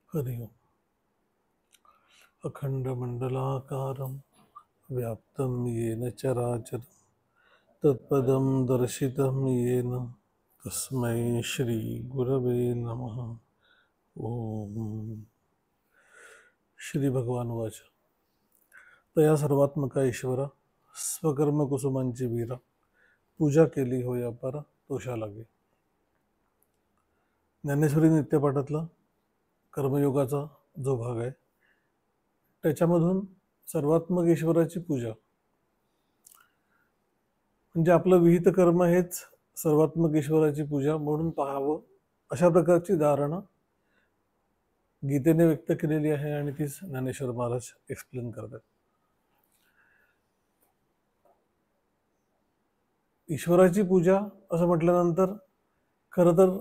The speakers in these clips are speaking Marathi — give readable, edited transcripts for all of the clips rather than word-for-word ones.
हरि ओम। अखंडमंडलाकारं व्याप्तं येन चराचरं तत्पदं दर्शितं येन तस्मै श्रीगुरवे नमः। ओम श्री भगवान वाच तया सर्वात्मका ईश्वरा स्वकर्म कुसुमांची वीरा पूजा केली होय अपारा तोषा लागे। ज्ञानेश्वरी नित्यपाठातला कर्मयोगाचा जो भाग आहे त्याच्यामधून सर्वात्मक ईश्वराची पूजा म्हणजे आपलं विहित कर्म हेच सर्वात्मक ईश्वराची पूजा म्हणून पाहावं अशा प्रकारची धारणा गीतेने व्यक्त केलेली आहे आणि तीच ज्ञानेश्वर महाराज एक्सप्लेन करतात। ईश्वराची पूजा असं म्हटल्यानंतर खरं तर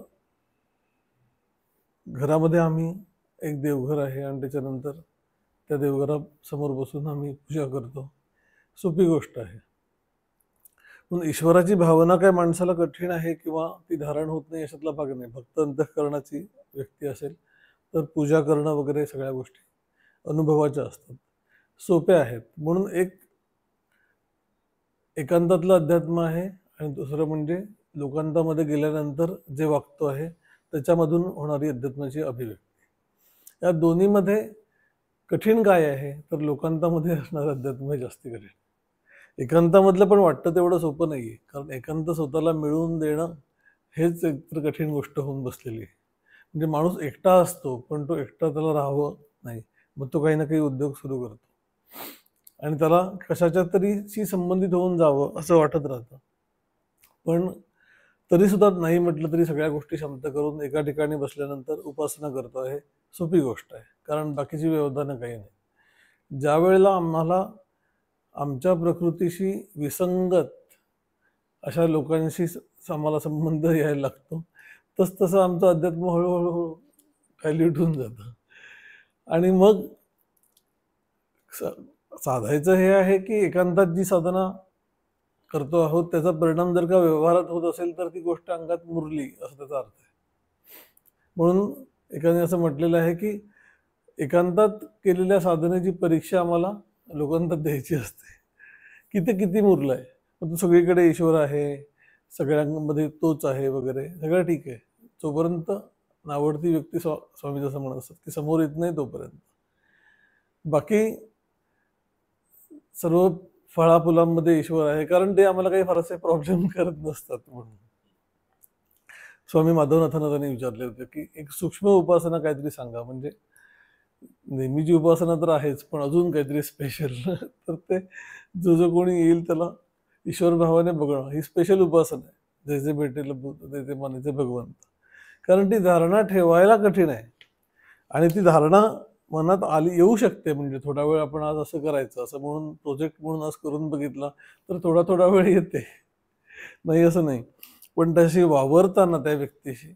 घरामध्ये आम्ही एक देवघर आहे आणि त्याच्यानंतर त्या देवघरासमोर बसून आम्ही पूजा करतो, सोपी गोष्ट आहे। पण ईश्वराची भावना काय माणसाला कठीण आहे किंवा ती धारण होत नाही अशातला भाग नाही। फक्त अंतःकरणाची व्यक्ती असेल तर पूजा करणं वगैरे सगळ्या गोष्टी अनुभवाच्या असतात, सोप्या आहेत। म्हणून एक एकांतातलं अध्यात्म आहे आणि दुसरं म्हणजे लोकांतामध्ये गेल्यानंतर जे वागतो आहे त्याच्यामधून होणारी अध्यात्माची अभिव्यक्ती। या दोन्हीमध्ये कठीण काय आहे तर लोकांतामध्ये असणारं अध्यात्म हे जास्ती कठीण। एकांतामधलं पण वाटतं तेवढं सोपं नाहीये, कारण एकांत स्वतःला मिळवून देणं हेच एकतर कठीण गोष्ट होऊन बसलेली आहे। म्हणजे माणूस एकटा असतो पण तो एकटा त्याला राहावं नाही, मग तो काही ना काही उद्योग सुरू करतो आणि त्याला कशाच्या तरीशी संबंधित होऊन जावं असं वाटत राहतं। पण तरी सुद्धा नाही म्हटलं तरी सगळ्या गोष्टी शांत करून एका ठिकाणी बसल्यानंतर उपासना करतो आहे, सोपी गोष्ट आहे, कारण बाकीची व्यवधानं काही नाही। ज्या वेळेला आम्हाला आमच्या प्रकृतीशी विसंगत अशा लोकांशी आम्हाला संबंध यायला लागतो तसं आमचं अध्यात्म हळूहळू डायल्यूट होऊन जातं। आणि मग साधायचं हे आहे की एकांतात जी साधना करतो आहोत त्याचा परिणाम जर का व्यवहारात होत असेल तर ती गोष्ट अंगात मुरली असं त्याचा अर्थ आहे। म्हणून एकाने असं म्हटलेलं आहे की एकांतात केलेल्या साधनेची परीक्षा आम्हाला लोकांतात द्यायची असते की ते किती मुरलंय। मग तो सगळीकडे ईश्वर आहे, सगळ्यांमध्ये तोच आहे वगैरे सगळं ठीक आहे, जोपर्यंत नावडती व्यक्ती स्वामी जसं म्हणत असतात की समोर येत नाही तोपर्यंत बाकी सर्व फळाफुलांमध्ये ईश्वर आहे, कारण ते आम्हाला काही फारसे प्रॉब्लेम करत नसतात। म्हणून स्वामी माधवनाथांना त्यांनी विचारले होते की एक सूक्ष्म उपासना काहीतरी सांगा, म्हणजे नेहमीची उपासना तर आहेच पण अजून काहीतरी स्पेशल तर ते जो कोणी येईल त्याला ईश्वर भावाने बघणं ही स्पेशल उपासना आहे। जे भेटेल ते मानायचे भगवंत, कारण ती धारणा ठेवायला कठीण आहे आणि ती धारणा मनात आली येऊ शकते। म्हणजे थोडा वेळ आपण आज असं करायचं असं म्हणून प्रोजेक्ट म्हणून आज करून बघितला तर थोडा थोडा वेळ येते, नाही असं नाही, पण तशी वावरताना त्या व्यक्तीशी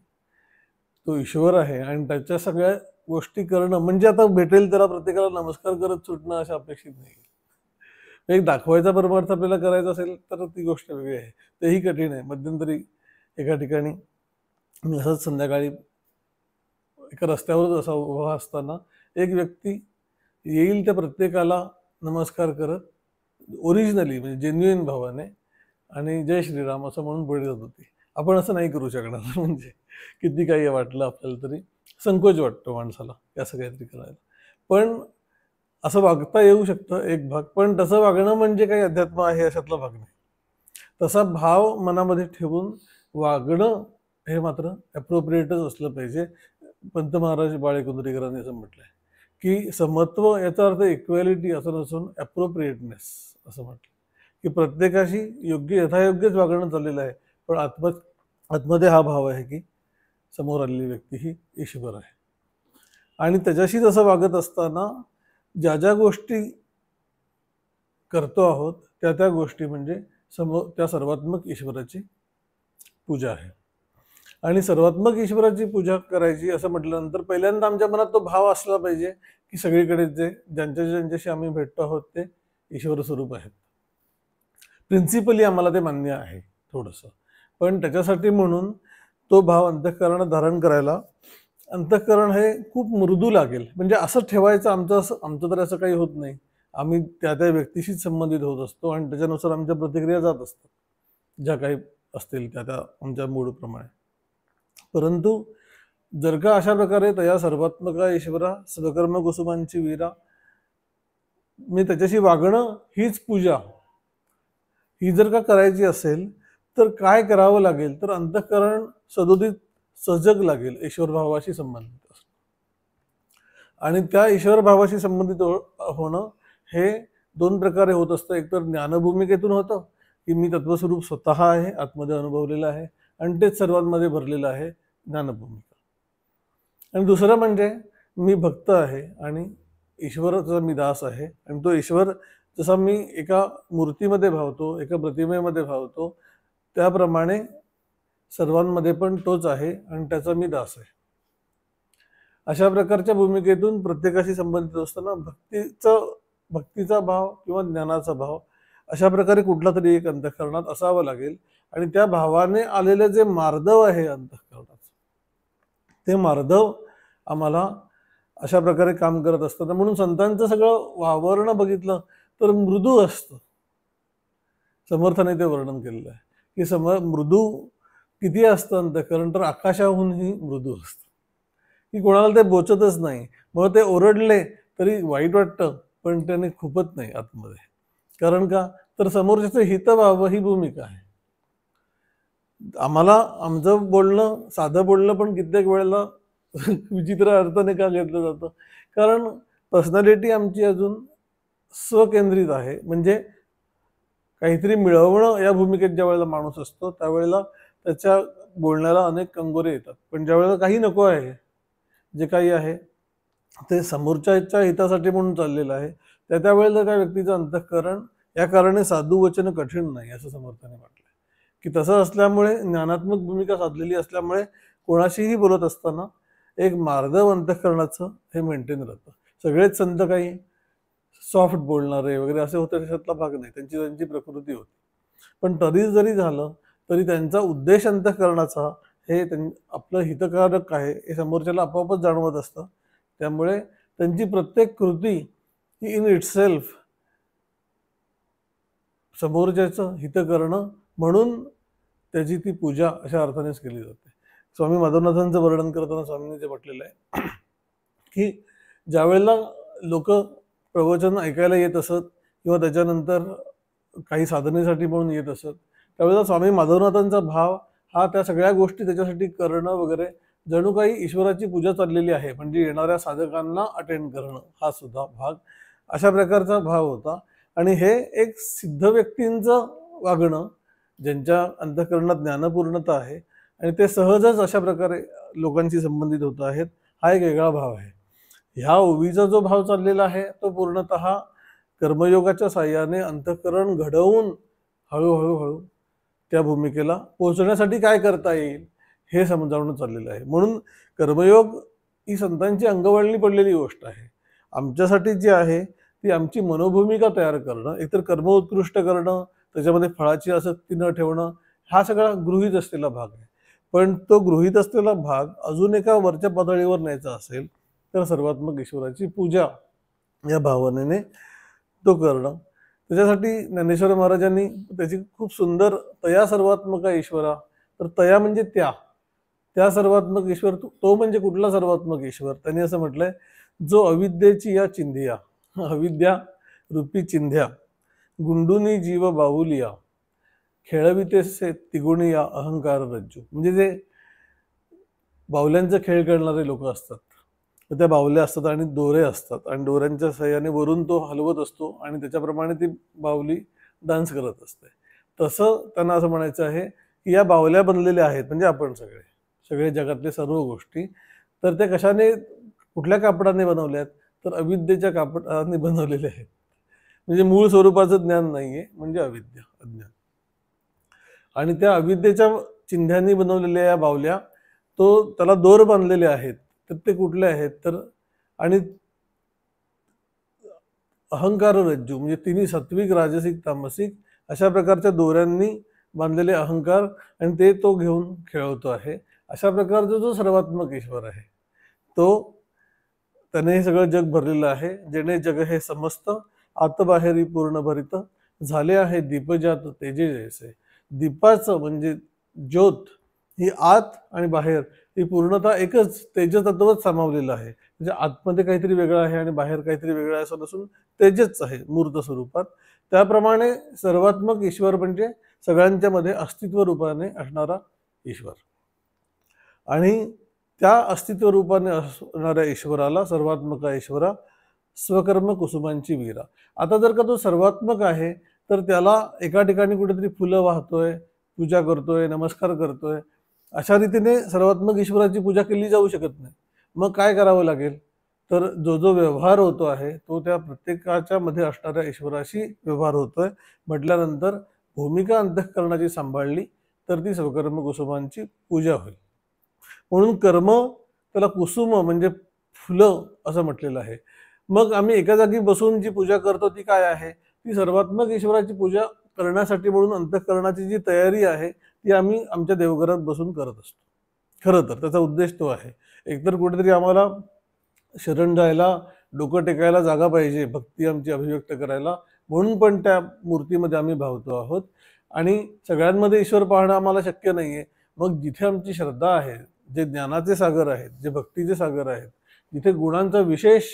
तो ईश्वर आहे आणि त्याच्या सगळ्या गोष्टी करणं म्हणजे आता भेटेल त्याला प्रत्येकाला नमस्कार करत सुटणं अशा अपेक्षित नाही। एक दाखवायचा परमार्थ आपल्याला करायचा असेल तर ती गोष्ट वेगळी आहे, तेही कठीण आहे। मध्यंतरी एका ठिकाणी मी असंच संध्याकाळी एका रस्त्यावरच असा उभा असताना एक व्यक्ती येईल त्या प्रत्येकाला नमस्कार करत ओरिजिनली म्हणजे जेन्युइन भावाने आणि जय श्रीराम असं म्हणून पुढे जात होती। आपण असं नाही करू शकणार म्हणजे किती काही वाटलं आपल्याला तरी संकोच वाटतो माणसाला असं काहीतरी करायला, पण असं वागता येऊ शकतं एक भाग। पण तसं वागणं म्हणजे काही अध्यात्म आहे अशातला भाग नाही। तसा भाव मनामध्ये ठेवून वागणं हे मात्र ॲप्रोप्रिएटच असलं पाहिजे। पंत महाराज बाळेकुंदरीकरांनी असं म्हटलंय की समत्व याचा अर्थ इक्वॅलिटी असं नसून ॲप्रोप्रिएटनेस असं म्हटलं की प्रत्येकाशी योग्य यथायोग्यच वागणं चाललेलं आहे, पण आतमध्ये हा भाव आहे की समोर आलेली व्यक्ती ही ईश्वर आहे आणि त्याच्याशी तसं वागत असताना ज्या ज्या गोष्टी करतो आहोत त्या त्या गोष्टी म्हणजे समोर त्या सर्वात्मक ईश्वराची पूजा आहे। आणि सर्वात्मक ईश्वराची पूजा करायची असं म्हटल्यानंतर पहिल्यांदा आमच्या मनात तो भाव असला पाहिजे की सगळीकडे जे ज्यांच्याशी आम्ही भेटतो आहोत ते ईश्वर स्वरूप आहेत। प्रिन्सिपली आम्हाला ते मान्य आहे थोडंसं, पण त्याच्यासाठी म्हणून तो भाव अंतःकरणात धारण करायला अंतःकरण हे खूप मृदू लागेल. म्हणजे असं ठेवायचं आमचं तर असं काही होत नाही. आम्ही त्या त्या व्यक्तीशीच संबंधित होत असतो आणि त्याच्यानुसार आमच्या प्रतिक्रिया जात असतात, ज्या काही असतील त्या त्या आमच्या मूडप्रमाणे. परंतु जर का अशा प्रकारे तया सर्वात्मका ईश्वरा स्वकर्म कुसुमांची वीरा, मी त्याच्याशी वागणं हीच पूजा, ही जर का करायची असेल तर काय करावं लागेल, तर अंतःकरण सदोदित सजग लागेल ईश्वर भावाशी संबंधित असणं. आणि त्या ईश्वर भावाशी संबंधित होणं हे दोन प्रकारे होत असतं. एकतर ज्ञानभूमिकेतून होतं की मी तत्वस्वरूप स्वतः आहे, आतमध्ये अनुभवलेलं आहे आणि तेच सर्वांमध्ये भरलेलं आहे, ज्ञानभूमिका. आणि दुसरं म्हणजे मी भक्त आहे आणि ईश्वराचा मी दास आहे आणि तो ईश्वर जसा मी एका मूर्तीमध्ये भावतो, एका प्रतिमेमध्ये भावतो, त्याप्रमाणे सर्वांमध्ये पण तोच आहे आणि त्याचा मी दास आहे. अशा प्रकारच्या भूमिकेतून प्रत्येकाशी संबंधित असताना भक्तीचा भाव किंवा ज्ञानाचा भाव अशा प्रकारे कुठला तरी एक अंतःकरणात असावं लागेल. आणि त्या भावाने आलेलं जे मार्दव आहे अंतःकरणाचं, ते मार्दव आम्हाला अशा प्रकारे काम करत असतं. म्हणून संतांचं सगळं वावरणं बघितलं तर मृदू असतं. समर्थाने ते वर्णन केलेलं आहे की मृदू किती असतं अंतःकरण, तर आकाशाहूनही मृदू असतं, की कोणाला ते बोचतच नाही. मग ते ओरडले तरी वाईट वाटतं पण त्याने खुपत नाही आतमध्ये. कारण का, तर समोरच्याचं हित व्हावं ही भूमिका आहे. आम्हाला आमचं बोलणं, साधं बोलणं पण कित्येक वेळेला विचित्र अर्थाने का घेतलं जातं, कारण पर्सनॅलिटी आमची अजून स्वकेंद्रित आहे. म्हणजे काहीतरी मिळवणं या भूमिकेत ज्या वेळेला माणूस असतो त्यावेळेला त्याच्या बोलण्याला अनेक कंगोरे येतात. पण ज्या वेळेला काही नको आहे, जे काही आहे ते समोरच्याच्या हितासाठी म्हणून चाललेलं आहे, त्या वेळेला त्या व्यक्तीचं अंतःकरण या कारणे साधू वचन कठीण नाही, असं समर्थाने म्हटलंय. की तसं असल्यामुळे ज्ञानात्मक भूमिका साधलेली असल्यामुळे कोणाशीही बोलत असताना एक मार्दव अंतःकरणाचं हे मेंटेन राहतं. सगळेच संत काही सॉफ्ट बोलणारे वगैरे असे होते त्याच्यातला भाग नाही, त्यांची प्रकृती होती. पण तरी जरी झालं तरी त्यांचा उद्देश अंतःकरणाचा हे आपलं हितकारक आहे हे समोरच्याला आपोआपच जाणवत असतं. त्यामुळे त्यांची प्रत्येक कृती ही इन इटसेल्फ समोरच्याचं हित करणं म्हणून त्याची ती पूजा अशा अर्थानेच केली जाते. स्वामी माधवनाथांचं वर्णन करताना स्वामींनी जे म्हटलेलं आहे की ज्या वेळेला लोक प्रवचन ऐकायला येत असत किंवा त्याच्यानंतर काही साधनेसाठी म्हणून येत असत, त्यावेळेला स्वामी माधवनाथांचा भाव हा त्या सगळ्या गोष्टी त्याच्यासाठी करणं वगैरे जणू काही ईश्वराची पूजा चाललेली आहे, म्हणजे येणाऱ्या साधकांना अटेंड करणं हा सुद्धा भाग अशा प्रकारचा भाव होता. आणि हे एक सिद्ध व्यक्तींचं वागणं, ज्यांच्या अंतःकरणात ज्ञानपूर्णता आहे आणि ते सहजच अशा प्रकारे लोकांशी संबंधित होत आहेत, हा एक वेगळा भाव आहे. ह्या ओवीचा जो भाव चाललेला आहे तो पूर्णतः कर्मयोगाच्या साह्याने अंतःकरण घडवून हळूहळू त्या भूमिकेला पोहोचण्यासाठी काय करता येईल हे समजावणं चाललेलं आहे. म्हणून कर्मयोग ही संतांची अंगवळणी पडलेली गोष्ट आहे. आमच्यासाठी जी आहे ती आमची मनोभूमिका तयार करणं, एकतर कर्म उत्कृष्ट करणं, त्याच्यामध्ये फळाची आसक्ती न ठेवणं, हा सगळा गृहीत असलेला भाग आहे. पण तो गृहीत असलेला भाग अजून एका वरच्या पातळीवर न्यायचा असेल तर सर्वात्मक ईश्वराची पूजा या भावनेने तो करणं. त्याच्यासाठी ज्ञानेश्वर महाराजांनी त्याची खूप सुंदर तया सर्वात्मका ईश्वरा, तर तया म्हणजे त्या सर्वात्मक ईश्वर, तो म्हणजे कुठला सर्वात्मक ईश्वर, त्यांनी असं म्हटलंय, जो अविद्येची या चिंध्या, अविद्या रूपी चिंध्या गुंडुनी जीव बाहुलिया खेळविते से तिगुणी या अहंकार रज्जू. म्हणजे जे बाहुल्यांचा खेळ खेळणारे लोक असतात, तर त्या बाहुल्या असतात आणि दोरे असतात आणि दोऱ्यांच्या सहाय्याने वरून तो हलवत असतो आणि त्याच्याप्रमाणे ती बाहुली डान्स करत असते. तसं त्यांना असं म्हणायचं आहे की या बाहुल्या बनलेल्या आहेत, म्हणजे आपण सगळे जगातले सर्व गोष्टी, तर त्या कशाने, कुठल्या कापडाने बनवल्यात, तर अविद्येच्या कापडाने बनवलेले आहेत. म्हणजे मूळ स्वरूपाचं ज्ञान नाहीये, म्हणजे अविद्या, अज्ञान. आणि त्या अविद्येच्या चिन्हांनी बनवलेल्या या बावल्या त्याला दोर बांधलेले आहेत. तर ते कुठले आहेत, तर आणि अहंकार रज्जू म्हणजे तिन्ही सात्विक, राजसिक, तामसिक अशा प्रकारच्या दोऱ्यांनी बांधलेले अहंकार, आणि ते तो घेऊन खेळवतो आहे. अशा प्रकारचा जो सर्वात्मक ईश्वर आहे तो त्याने हे सगळं जग भरलेलं आहे. जेणे जग हे समस्त आतबाहेरी पूर्ण भरित झाले आहे दीपजात तेजे जैसे. दीपाचं म्हणजे ज्योत ही आत आणि बाहेर ही पूर्णतः एकच तेजतत्वच सामावलेलं आहे. म्हणजे आतमध्ये काहीतरी वेगळं आहे आणि बाहेर काहीतरी वेगळं आहे असं नसून तेजच आहे मूर्त स्वरूपात. त्याप्रमाणे सर्वात्मक ईश्वर म्हणजे सगळ्यांच्या मध्ये अस्तित्व रूपाने असणारा ईश्वर. आणि त्या अस्तित्व रूपाने असणाऱ्या ईश्वराला सर्वात्मक ईश्वरा स्वकर्म कुसुमांची वीरा. आता जर का तो सर्वात्मक आहे तर त्याला एका ठिकाणी कुठेतरी फुलं वाहतोय, पूजा करतोय, नमस्कार करतोय, अशा रीतीने सर्वात्मक ईश्वराची पूजा केली जाऊ शकत नाही. मग काय करावं लागेल? तर जो जो व्यवहार होतो आहे तो त्या प्रत्येकाच्या मध्ये असणाऱ्या ईश्वराशी व्यवहार होतोय म्हटल्यानंतर भूमिका अंतःकरणाची सांभाळली तर ती स्वकर्म कुसुमांची पूजा होईल. म्हणून कर्म त्याला कुसुम म्हणजे फुलं असं म्हटलेलं आहे. मग आम्ही एका जागी बसून जी पूजा करतो ती काय आहे? ती सर्वात्मक ईश्वराची पूजा करण्यासाठी म्हणून अंतःकरणाची जी तयारी आहे ती आम्ही आमच्या देवघरात बसून करत असतो. खरं तर त्याचा उद्देश तो आहे. एकतर कुठेतरी आम्हाला शरण जायला, डोकं टेकायला जागा पाहिजे, भक्ती आमची अभिव्यक्त करायला, म्हणून पण त्या मूर्तीमध्ये आम्ही भावतो आहोत. आणि सगळ्यांमध्ये ईश्वर पाहणं आम्हाला शक्य नाहीये. मग जिथे आमची श्रद्धा आहे, जे ज्ञानाचे सागर आहेत, जे भक्तीचे सागर आहेत, जिथे गुणांचा विशेष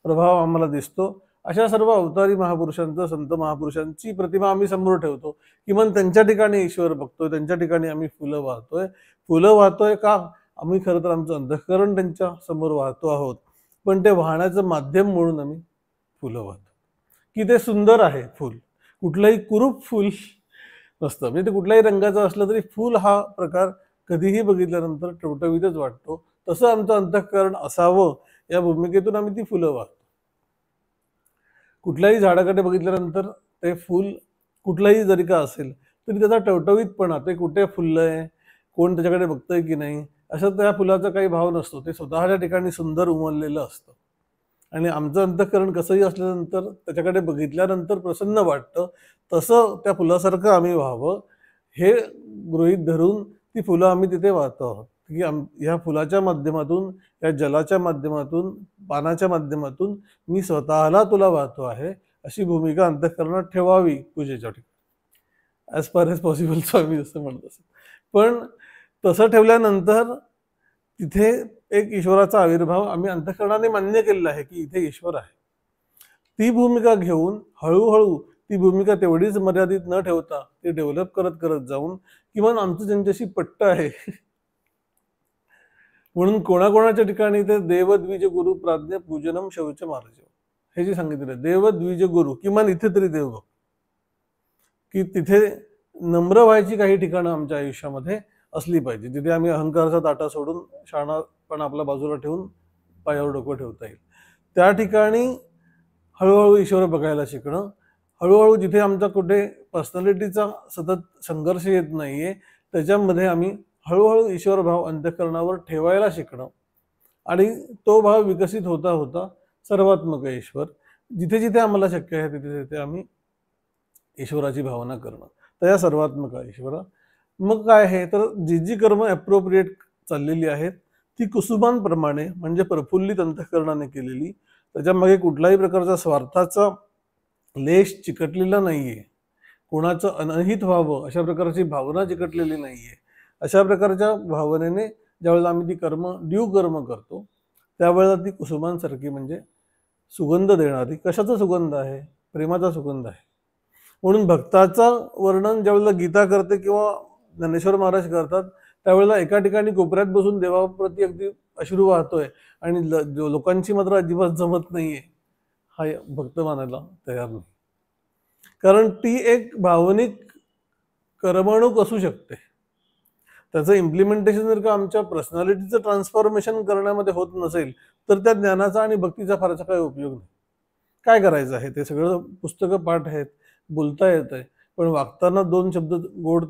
प्रभाव आम्हाला दिसतो, अशा सर्व अवतारी महापुरुषांचं, संत महापुरुषांची प्रतिमा आम्ही समोर ठेवतो. किमान त्यांच्या ठिकाणी ईश्वर बघतोय, त्यांच्या ठिकाणी आम्ही फुलं वाहतोय. फुलं वाहतोय का? आम्ही खरं तर आमचं अंतःकरण त्यांच्या समोर वाहतो आहोत, पण ते वाहण्याचं माध्यम म्हणून आम्ही फुलं वाहतो. की ते सुंदर आहे फुल, कुठलंही कुरूप फुल नसतं. म्हणजे ते कुठल्याही रंगाचं असलं तरी फुल हा प्रकार कधीही बघितल्यानंतर टवटवीतच वाटतो. तसं आमचं अंतःकरण असावं या भूमिकेतून आम्ही ती फुलं वाहतो. कुठल्याही झाडाकडे बघितल्यानंतर ते फूल कुठलंही जरी का असेल तरी त्याचा टवटवीतपणा, ते कुठे फुललंय, कोण त्याच्याकडे बघतंय की नाही, असं त्या फुलाचा काही भाव नसतो. ते स्वतःच्या ठिकाणी सुंदर उमललेलं असतं. आणि आमचं अंतःकरण कसंही असल्यानंतर त्याच्याकडे बघितल्यानंतर प्रसन्न वाटतं. तसं त्या फुलासारखं आम्ही व्हावं हे गृहीत धरून ती फुलं आम्ही तिथे वाहतो आहोत. की ह्या फुलाच्या माध्यमातून, या जलाच्या माध्यमातून, पानाच्या माध्यमातून मी स्वतःला तुला वाहतो आहे, अशी भूमिका अंतःकरणात ठेवावी पूजेच्या ठिकाणी. ॲज फार एज पॉसिबल स्वामी जसं म्हणत असत. पण तसं ठेवल्यानंतर तिथे एक ईश्वराचा आविर्भाव आम्ही अंतःकरणाने मान्य केलेला आहे की इथे ईश्वर आहे. ती भूमिका घेऊन हळूहळू ती भूमिका तेवढीच मर्यादित न ठेवता ती डेव्हलप करत करत जाऊन किमान आमचं ज्यांच्याशी पट्ट आहे म्हणून कोणाकोणाच्या ठिकाणी ते देवद्विज गुरु प्राज्ञ पूजनम शौच मार्जव हे जे सांगितलं, देवद्विज गुरु, किमान इथे तरी देव, की तिथे नम्र व्हायची काही ठिकाणं आमच्या आयुष्यामध्ये असली पाहिजे, जिथे आम्ही अहंकाराचा ताटा सोडून शहाणापण आपल्या बाजूला ठेवून पायावर डोकं ठेवता येईल. त्या ठिकाणी हळूहळू ईश्वर बघायला शिकणं, हळूहळू जिथे आमचा कुठे पर्सनॅलिटीचा सतत संघर्ष येत नाहीये त्याच्यामध्ये आम्ही हळूहळू ईश्वर भाव अंतःकरणावर ठेवायला शिकणं, आणि तो भाव विकसित होता होता सर्वात्मक ईश्वर जिथे जिथे आम्हाला शक्य आहे तिथे तिथे आम्ही ईश्वराची भावना करणं. तर या सर्वात्मक ईश्वरा मग काय आहे तर जी जी कर्म ॲप्रोप्रिएट चाललेली आहेत ती कुसुमांप्रमाणे म्हणजे प्रफुल्लित अंतःकरणाने केलेली, त्याच्यामागे कुठल्याही प्रकारचा स्वार्थाचा लेश चिकटलेला नाहीये, कोणाचं अनहित व्हावं अशा प्रकारची भावना चिकटलेली नाहीये. अशा प्रकारच्या भावनेने ज्यावेळेला आम्ही ती ड्यू कर्म करतो त्यावेळेला ती कुसुमांसारखी म्हणजे सुगंध देणारी, कशाचा सुगंध आहे? प्रेमाचा सुगंध आहे. म्हणून भक्ताचं वर्णन ज्यावेळेला गीता करते किंवा ज्ञानेश्वर महाराज करतात त्यावेळेला एका ठिकाणी कोपऱ्यात बसून देवाप्रती अगदी अश्रू वाहतोय आणि लोकांची मात्र अजिबात जमत नाहीये, हा भक्त मानायला तयार नाही. कारण ती एक भावनिक करमणूक असू शकते, त्याचं इम्प्लिमेंटेशन जर का आमच्या पर्सनॅलिटीचं ट्रान्सफॉर्मेशन करण्यामध्ये होत नसेल तर त्या ज्ञानाचा आणि भक्तीचा फारसा काही उपयोग नाही. काय करायचं आहे? ते सगळं पुस्तकं पाठ आहेत, बोलता येत आहे, पण वागताना दोन शब्द गोड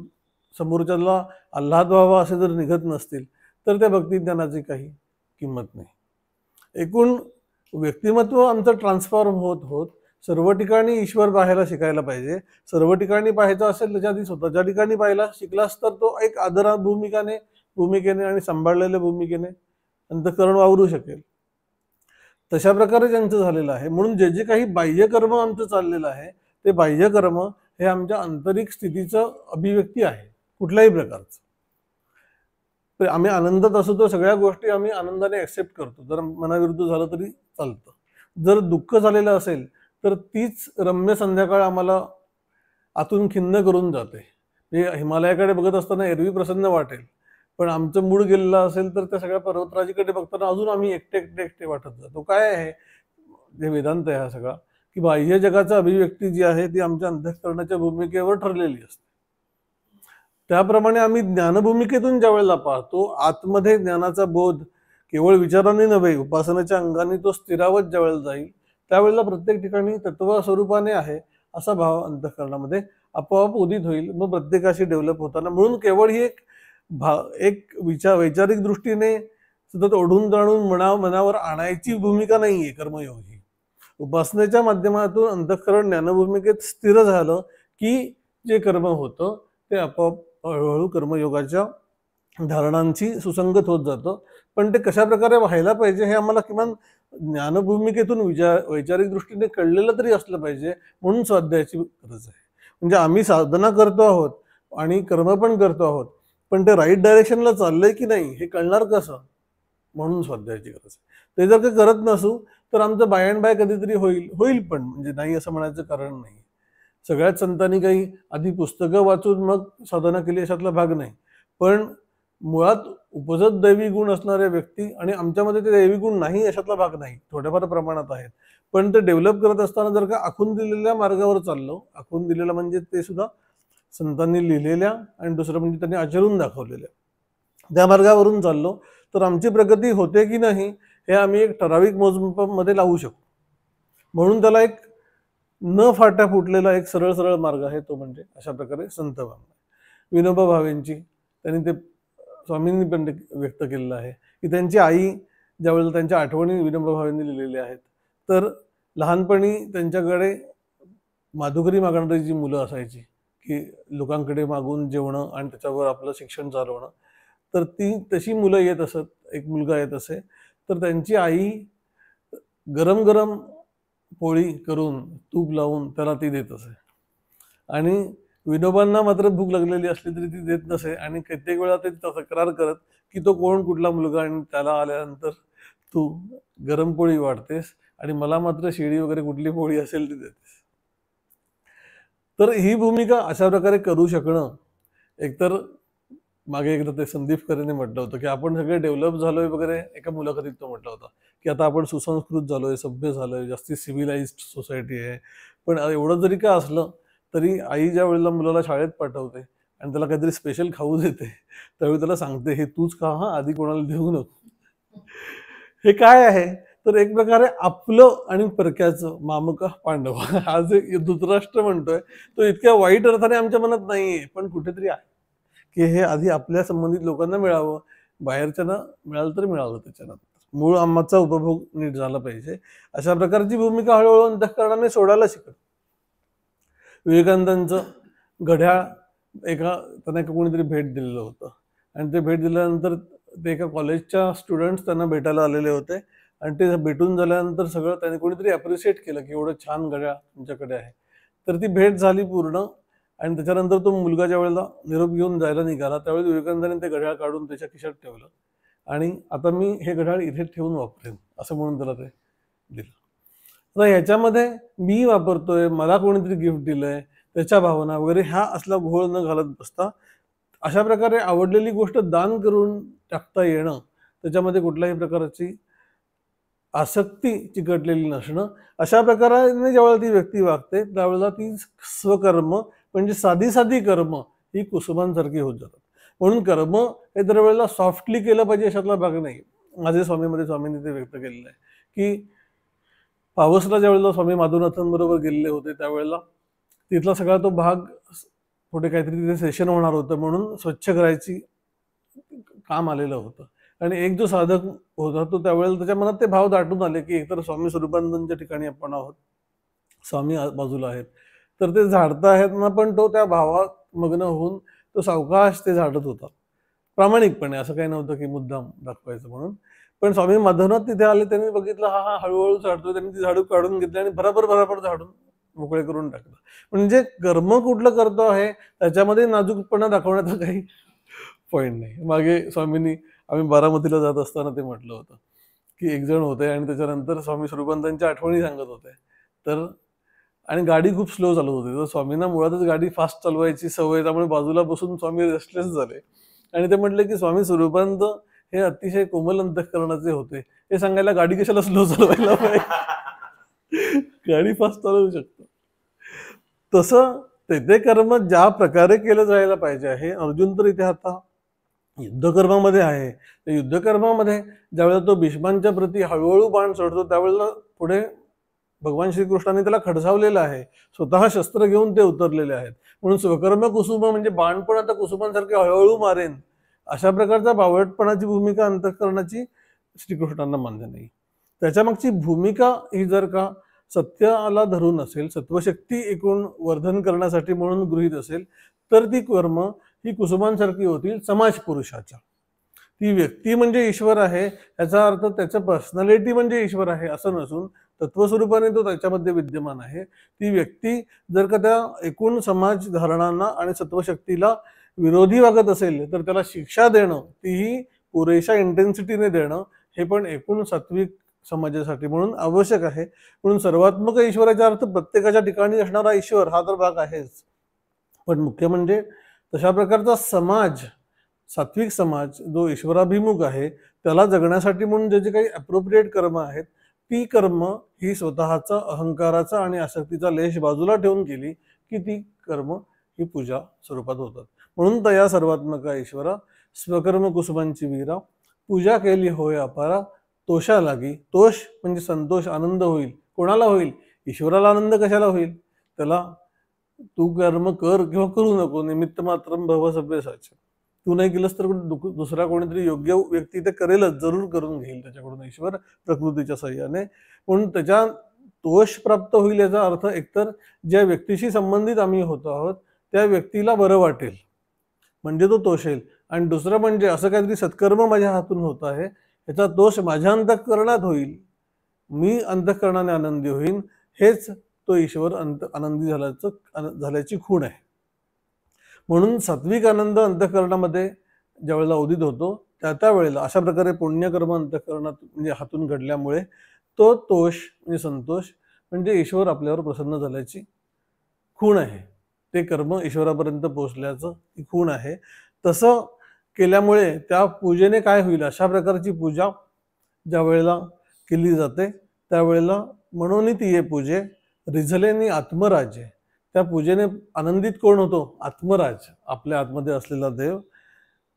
समोरच्याला आल्हाद व्हावा असे जर निघत नसतील तर त्या भक्ती ज्ञानाची काही किंमत नाही. एकूण व्यक्तिमत्व आमचं ट्रान्सफॉर्म होत होत सर्व ठिकाणी ईश्वर पाहायला शिकायला पाहिजे. सर्व ठिकाणी पाहायचं असेल त्याच्या आधी स्वतःच्या ठिकाणी पाहायला शिकलास तर तो एक आदरा भूमिकेने आणि सांभाळलेल्या भूमिकेने अंतःकरण वावरू शकेल. तशा प्रकारे ज्यांचं झालेलं आहे. म्हणून जे जे काही बाह्यकर्म आमचं चाललेलं आहे ते बाह्यकर्म हे आमच्या आंतरिक स्थितीचं अभिव्यक्ती आहे कुठल्याही प्रकारचं. तर आम्ही आनंदात असू तर सगळ्या गोष्टी आम्ही आनंदाने ऍक्सेप्ट करतो, जर मनाविरुद्ध झालं तरी चालतं. जर दुःख झालेलं असेल तर तीच रम्य संध्याकाळ आम्हाला आतून खिन्न करून जाते. हे हिमालयाकडे बघत असताना एरवी प्रसन्न वाटेल, पण आमचं मूड गेलेलं असेल तर त्या सगळ्या पर्वतराजीकडे बघताना अजून आम्ही एकटे एकटे एकटे वाटत जातो. काय आहे जे वेदांत आहे हा सगळा, की बाह्य जगाचा अभिव्यक्ती जी आहे ती आमच्या अंतःकरणाच्या भूमिकेवर ठरलेली असते. त्याप्रमाणे आम्ही ज्ञानभूमिकेतून ज्या वेळेला पाहतो, आतमध्ये ज्ञानाचा बोध केवळ विचाराने नव्हे उपासनेच्या अंगाने तो स्थिरावत ज्या वेळेला जाईल, त्यावेळेला प्रत्येक ठिकाणी तत्व स्वरूपाने आहे असा भाव अंतःकरणामध्ये आपोआप उदित होईल. मग प्रत्येकाशी डेव्हलप होताना म्हणून केवळ ही एक वैचारिक दृष्टीने सतत ओढून जाणून मनावर आणायची भूमिका नाहीये कर्मयोग ही. उपासनेच्या माध्यमातून अंतःकरण ज्ञानभूमिकेत स्थिर झालं की जे कर्म होतं ते आपोआप हळूहळू कर्मयोगाच्या धारणांची सुसंगत होत जातं. पण ते कशा प्रकारे व्हायला पाहिजे हे आम्हाला किमान ज्ञानभूमिकेतून वैचारिक दृष्टीने कळलेलं तरी असलं पाहिजे, म्हणून स्वाध्यायाची गरज आहे. म्हणजे आम्ही साधना करतो आहोत आणि कर्म पण करतो आहोत, पण ते राईट डायरेक्शनला चाललंय की नाही हे कळणार कसं, म्हणून स्वाध्यायाची गरज आहे. ते जर काही करत नसू तर आमचं बाय अँड बाय कधीतरी होईल पण म्हणजे नाही असं म्हणायचं कारण नाही. सगळ्याच संतांनी काही आधी पुस्तकं वाचून मग साधना केली अशातला भाग नाही, पण मुळात उपजत दैवी गुण असणाऱ्या व्यक्ती आणि आमच्यामध्ये ते दैवी गुण नाही अशातला भाग नाही, थोड्याफार प्रमाणात आहेत, पण ते डेव्हलप करत असताना जर का आखून दिलेल्या मार्गावर चाललो, आखून दिलेलं म्हणजे ते सुद्धा संतांनी लिहिलेल्या आणि दुसरं म्हणजे त्यांनी आचरून दाखवलेल्या त्या मार्गावरून चाललो तर आमची प्रगती होते की नाही हे आम्ही एक ठराविक मोजमापामध्ये लावू शकतो. म्हणून त्याला एक न फाटा फुटलेला एक सरळ सरळ मार्ग आहे, तो म्हणजे अशा प्रकारे संत भावना. विनोबा भावेंची त्यांनी ते स्वामींनी पण व्यक्त केलेलं आहे की त्यांची आई ज्यावेळेला त्यांच्या आठवणी विनोबा भावेंनी लिहिलेल्या आहेत, तर लहानपणी त्यांच्याकडे माधुकरी मागणारी जी मुलं असायची की लोकांकडे मागून जेवणं आणि त्याच्यावर आपलं शिक्षण चालवणं, तर ती तशी मुलं येत असत, एक मुलगा येत असे तर त्यांची आई गरम गरम पोळी करून तूप लावून त्याला ती देत असे. आणि विनोबांना मात्र भूक लागलेली असली तरी ती देत नसे आणि कित्येक वेळा ते तक्रार करत की तो कोण कुठला मुलगा आणि त्याला आल्यानंतर तू गरम पोळी वाढतेस आणि मला मात्र शिळी वगैरे कुठली पोळी असेल ती देतेस. तर ही भूमिका अशा प्रकारे करू शकणं, एकतर मागे एकदा ते संदीप करेने म्हटलं होतं की आपण सगळे डेव्हलप झालोय वगैरे, एका मुलाखतीत तो म्हटलं होता की आता आपण सुसंस्कृत झालोय, सभ्य झालोय, जास्ती सिव्हिलाइज्ड सोसायटी आहे. पण एवढं जरी का असलं तरी आई ज्या वेळेला मुलाला शाळेत पाठवते आणि त्याला काहीतरी स्पेशल खाऊ देते त्यावेळी त्याला सांगते हे तूच खा हा, आधी कोणाला देऊ नको. हे काय आहे तर एक प्रकारे आपलं आणि परक्याचं मामका पांडव हा जे धृतराष्ट्र म्हणतोय तो इतक्या वाईट अर्थाने आमच्या मनात नाहीये, पण कुठेतरी आहे की हे आधी आपल्या संबंधित लोकांना मिळावं, बाहेरच्यांना मिळालं तर मिळालं, त्याच्यानंतर मूळ आम्हाचा उपभोग नीट झाला पाहिजे. अशा प्रकारची भूमिका हळूहळू अंतःकरणाने सोडायला शिकत. विवेकानंदांचं घड्याळ त्यांना कोणीतरी भेट दिलेलं होतं आणि ते भेट दिल्यानंतर ते एका कॉलेजच्या स्टुडंट्स त्यांना भेटायला आलेले होते आणि ते भेटून झाल्यानंतर सगळं त्यांनी कोणीतरी अप्रिशिएट केलं की एवढं छान घड्याळ तुमच्याकडे आहे. तर ती भेट झाली पूर्ण आणि त्याच्यानंतर तो मुलगा ज्या वेळेला निरोप घेऊन जायला निघाला त्यावेळी विवेकानंदांनी ते घड्याळ काढून त्याच्या खिशात ठेवलं आणि आता मी हे घड्याळ इथे ठेवून वापरेन असं म्हणून त्याला ते दिलं. आता ह्याच्यामध्ये मी वापरतोय, मला कोणीतरी गिफ्ट दिलंय, त्याच्या भावना वगैरे ह्या असला घोळ न घालत बसता अशा प्रकारे आवडलेली गोष्ट दान करून टाकता येणं, त्याच्यामध्ये कुठल्याही प्रकारची आसक्ती चिकटलेली नसणं, अशा प्रकाराने ज्यावेळेला ती व्यक्ती वागते त्यावेळेला ती स्वकर्म म्हणजे साधी साधी कर्म ही कुसुमांसारखी होत जातात. म्हणून कर्म हे दरवेळेला सॉफ्टली केलं पाहिजे अशातला भाग नाही. माझे स्वामींनी ते व्यक्त केलेलं आहे की पावसला ज्यावेळेला स्वामी माधवनाथांबरोबर गेलेले होते त्यावेळेला तिथला सगळा तो भाग पुढे काहीतरी तिथे सेशन होणार होतं म्हणून स्वच्छ करायची काम आलेलं होतं आणि एक जो साधक होता तो त्यावेळेला त्याच्या मनात ते भाव दाटून आले की एकतर स्वामी स्वरूपानंदांच्या ठिकाणी आपण आहोत, स्वामी बाजूला आहेत, तर ते झाडता आहेत ना, पण तो त्या भावात मग्न होऊन तो सावकाश ते झाडत होता. प्रामाणिकपणे, असं काही नव्हतं की मुद्दाम दाखवायचं म्हणून. पण स्वामी माधवनाथ तिथे आले, त्यांनी बघितलं हा हा हळूहळू झाडतो, त्यांनी ती झाडू काढून घेतली आणि भराभर झाडून मोकळे करून टाकलं. म्हणजे कर्म कुठलं करतो आहे त्याच्यामध्ये नाजूकपणा दाखवण्याचा काही पॉईंट नाही. मागे स्वामींनी, आम्ही बारामतीला जात असताना ते म्हटलं होतं की एक जण होते आणि त्याच्यानंतर स्वामी स्वरूपांतांच्या आठवणी सांगत होते. तर आणि गाडी खूप स्लो चालवत होती, तर स्वामींना मुळातच गाडी फास्ट चालवायची सवय, त्यामुळे बाजूला बसून स्वामी रेस्टलेस झाले आणि ते म्हटले की स्वामी स्वरूपांत हे अतिशय कोमल अंतःकरणाचे होते, हे सांगायला गाडी कशाला स्लो चालवायला पाहिजे, गाडी फास्ट चालवू शकतो. तसं ते कर्म ज्या प्रकारे केलं जायला पाहिजे आहे, अर्जुन तर इथे आता युद्धकर्मामध्ये आहे. त्या युद्धकर्मामध्ये ज्यावेळेला तो भीष्मांच्या प्रती हळूहळू बाण सोडतो, त्यावेळेला पुढे भगवान श्रीकृष्णाने त्याला खडसावलेलं आहे, स्वतः शस्त्र घेऊन ते उतरलेले आहेत. म्हणून स्वकर्म कुसुम म्हणजे बाण पण आता कुसुमांसारखे हळूहळू मारेन, अशा प्रकारच्या बावळटपणाची भूमिका अंतःकरणाची श्रीकृष्णांना मान्य नाही. त्याच्यामागची भूमिका ही जर का सत्याला धरून असेल, सत्वशक्ती एकूण वर्धन करण्यासाठी म्हणून गृहीत असेल, तर ती कर्म ही कुसुमांसारखी होतील समाज पुरुषाच्या. ती व्यक्ती म्हणजे ईश्वर आहे याचा अर्थ त्याचं पर्सनॅलिटी म्हणजे ईश्वर आहे असं नसून, तत्वस्वरूपाने तो त्याच्यामध्ये विद्यमान आहे. ती व्यक्ती जर का त्या एकूण समाज धारणांना आणि सत्वशक्तीला विरोधी वागत असेल, तर त्याला शिक्षा देणं, तीही पुरेशा इंटेन्सिटीने देणं, हे पण एकूण सात्विक समाजासाठी म्हणून आवश्यक आहे. म्हणून सर्वात्मक ईश्वराचा अर्थ प्रत्येकाच्या ठिकाणी असणारा ईश्वर हा तर भाग आहेच, पण मुख्य म्हणजे तशा प्रकारचा समाज, सात्विक समाज जो ईश्वराभिमुख आहे, त्याला जगण्यासाठी म्हणून जे जे काही अप्रोप्रिएट कर्म आहेत, ती कर्म ही स्वतःचा अहंकाराचा आणि आसक्तीचा लेश बाजूला ठेवून केली की ती कर्म ही पूजा स्वरूपात होतात. म्हणून तया सर्वात्मका ईश्वरा स्वकर्म कुसुमांची वीरा, पूजा केली होय अपारा, तोषा लागी. तोष म्हणजे संतोष, आनंद होईल. कोणाला होईल? ईश्वराला आनंद कशाला होईल? त्याला तू कर्म कर किंवा करू नको, निमित्त मात्र भव सभ्यसाचे. तू नाही केलंस तर दुसरा कोणीतरी योग्य व्यक्ती ते करेलच, जरूर करून घेईल त्याच्याकडून ईश्वर प्रकृतीच्या सहाय्याने. म्हणून त्याच्या तोष प्राप्त होईल याचा अर्थ एकतर ज्या व्यक्तीशी संबंधित आम्ही होतो आहोत त्या व्यक्तीला बरं वाटेल म्हणजे तो तोषेल, आणि दुसरं म्हणजे असं काहीतरी सत्कर्म माझ्या हातून होत आहे याचा दोष माझ्या अंतःकरणात होईल, मी अंतःकरणाने आनंदी होईन, हेच तो ईश्वर आनंदी झाल्याची खूण आहे. म्हणून सात्विक आनंद अंतःकरणामध्ये ज्या वेळेला उदित होतो त्या वेळेला अशा प्रकारे पुण्यकर्म अंतःकरणात म्हणजे हातून घडल्यामुळे तो तोष म्हणजे संतोष म्हणजे ईश्वर आपल्यावर प्रसन्न झाल्याची खूण आहे, ते कर्म ईश्वरापर्यंत पोहोचल्याचं ही खूण आहे. तसं केल्यामुळे त्या पूजेने काय होईल, अशा प्रकारची पूजा ज्या वेळेला केली जाते त्यावेळेला म्हणून ती पूजे रिझलेनी आत्मराज्य, त्या पूजेने आनंदित कोण होतो? आत्मराज, आपल्या आतमध्ये असलेला देव.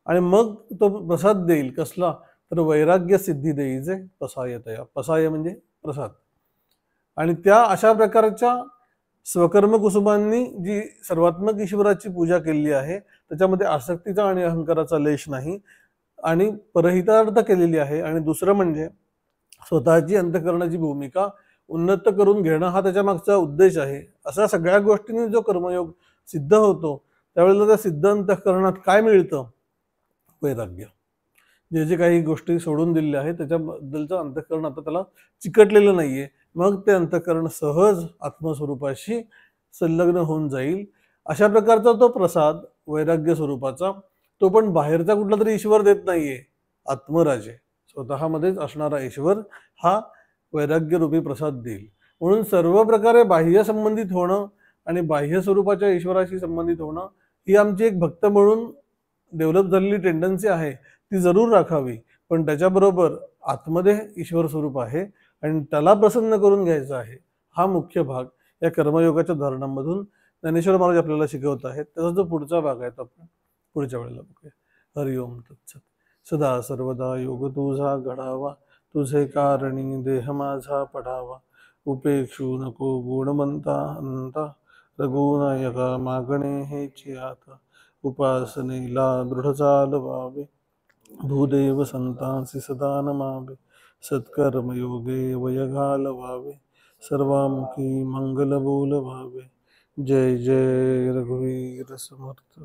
आणि मग तो प्रसाद देईल, कसला? तर वैराग्य सिद्धी देईचे पसायतया. पसाय म्हणजे प्रसाद. आणि त्या अशा प्रकारच्या स्वकर्म कुसुमांनी जी सर्वात्मक ईश्वराची पूजा केलेली आहे त्याच्यामध्ये आसक्तीचा आणि अहंकाराचा लेश नाही आणि परहितार्थ केलेली आहे. आणि दुसरं म्हणजे स्वतःची अंतःकरणाची भूमिका उन्नत करून घेणं हा त्याच्या मागचा उद्देश आहे. अशा सगळ्या गोष्टींनी जो कर्मयोग सिद्ध होतो त्यावेळेला त्या सिद्ध अंतःकरणात काय मिळतं? वैराग्य. जे जे काही गोष्टी सोडून दिलेल्या आहेत त्याच्याबद्दलचं अंतःकरण आता त्याला चिकटलेलं नाहीये, मग ते अंतःकरण सहज आत्मस्वरूपाशी संलग्न होऊन जाईल. अशा प्रकारचा तो प्रसाद वैराग्य स्वरूपाचा, तो पण बाहेरचा कुठला तरी ईश्वर देत नाहीये, आत्मराजे स्वतःमध्येच असणारा ईश्वर हा वैराग्य रूपी प्रसाद देईल. म्हणून सर्व प्रकारे बाह्य संबंधित होणं आणि बाह्य स्वरूपाच्या ईश्वराशी संबंधित होणं ही आमची एक भक्त म्हणून डेव्हलप झालेली टेंडन्सी आहे, ती जरूर राखावी. पण त्याच्याबरोबर आतमध्ये ईश्वर स्वरूप आहे आणि त्याला प्रसन्न करून घ्यायचा आहे, हा मुख्य भाग या कर्मयोगाच्या धारणांमधून ज्ञानेश्वर महाराज आपल्याला शिकवत आहेत. त्याचा जो पुढचा भाग आहे तो आपण पुढच्या वेळेला बघूया. हरिओम तत्सत. सदा सर्वदा योग तुझा घडावा, तुझे कारणी देह माझा पडावा. उपेक्षू नको गुणवंता अनंता, रघुनायका मागणे हेची आता. उपासनेला दृढ चालवावे, भूदेव संतांसी सदा नमावे. सत्कर्मयोगे वय घालवावे, सर्वामुखी मंगल बोलवावे. जय जय रघुवीर समर्थ.